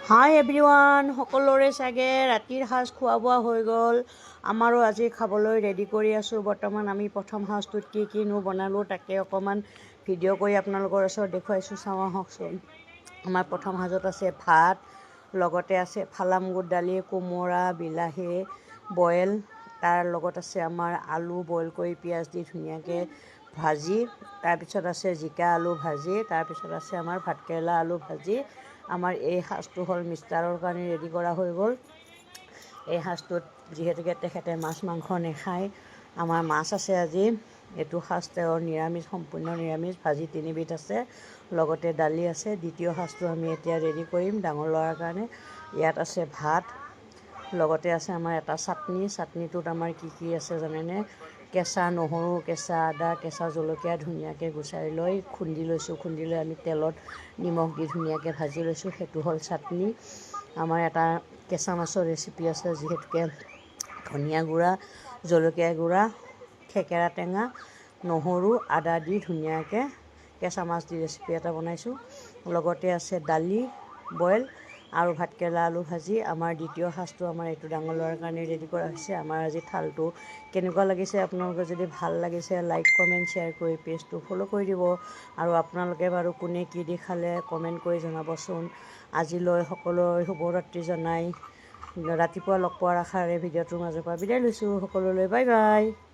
হাই everyone, সকলোৰে চাগে ৰাতিৰ সাজ খোৱা বোৱা হৈ গ'ল। আমাৰো আজি খাবলৈ ৰেডি কৰি আছোঁ। বৰ্তমান আমি প্ৰথম সাজটোত কি কিনো বনালোঁ তাকে অকণমান ভিডিঅ' কৰি আপোনালোকৰ ওচৰত দেখুৱাইছোঁ, চাওঁ আহকচোন। আমাৰ প্ৰথম সাজত আছে ভাত, লগতে আছে ফালা মগুৰ দালি, কোমোৰা, বিলাহী বইল, তাৰ লগত আছে আমাৰ আলু বইল কৰি পিঁয়াজ দি ধুনীয়াকৈ ভাজি, তাৰপিছত আছে জিকা আলু ভাজি, তাৰপিছত আছে আমাৰ ভাতকেৰেলা আলু ভাজি। আমাৰ এই সাজটো হ'ল মিষ্টাৰৰ কাৰণে ৰেডি কৰা হৈ গ'ল। এই সাজটোত যিহেতুকে তেখেতে মাছ মাংস নাখায়, আমাৰ মাছ আছে আজি। এইটো সাজ তেওঁৰ নিৰামিষ, সম্পূৰ্ণ নিৰামিষ। ভাজি 3বিধ আছে, লগতে দালি আছে। দ্বিতীয় সাজটো আমি এতিয়া ৰেডি কৰিম ডাঙৰ ল'ৰাৰ কাৰণে। ইয়াত আছে ভাত, লগতে আছে আমাৰ এটা চাটনি। চাটনিটোত আমাৰ কি আছে জানেনে? কেঁচা নহৰু, কেঁচা আদা, কেঁচা জলকীয়া ধুনীয়াকৈ গুচাই লৈ খুন্দি লৈছোঁ। খুন্দি লৈ আমি তেলত নিমখ দি ধুনীয়াকৈ ভাজি লৈছোঁ। সেইটো হ'ল চাটনি। আমাৰ এটা কেঁচা মাছৰ ৰেচিপি আছে, যিহেতুকে ধনিয়া গুড়া, জলকীয়া গুড়া, থেকেৰা টেঙা, নহৰু, আদা দি ধুনীয়াকৈ কেঁচা মাছ দি ৰেচিপি এটা বনাইছোঁ। লগতে আছে দালি বইল আৰু ভাতকেৰেলা আলু ভাজি। আমাৰ দ্বিতীয় সাজটো আমাৰ এইটো ডাঙৰ ল'ৰাৰ কাৰণে ৰেডি কৰা হৈছে। আমাৰ আজি থালটো কেনেকুৱা লাগিছে? আপোনালোকে যদি ভাল লাগিছে লাইক কমেণ্ট শ্বেয়াৰ কৰি পেজটো ফ'ল' কৰি দিব। আৰু আপোনালোকে বাৰু কোনে কি দি খালে কমেণ্ট কৰি জনাবচোন। আজিলৈ সকলোৰে শুভৰাত্ৰি জনাই ৰাতিপুৱা লগ পোৱাৰ আশাৰে ভিডিঅ'টোৰ মাজৰ পৰা বিদায় লৈছোঁ। সকলোলৈ বাই বাই।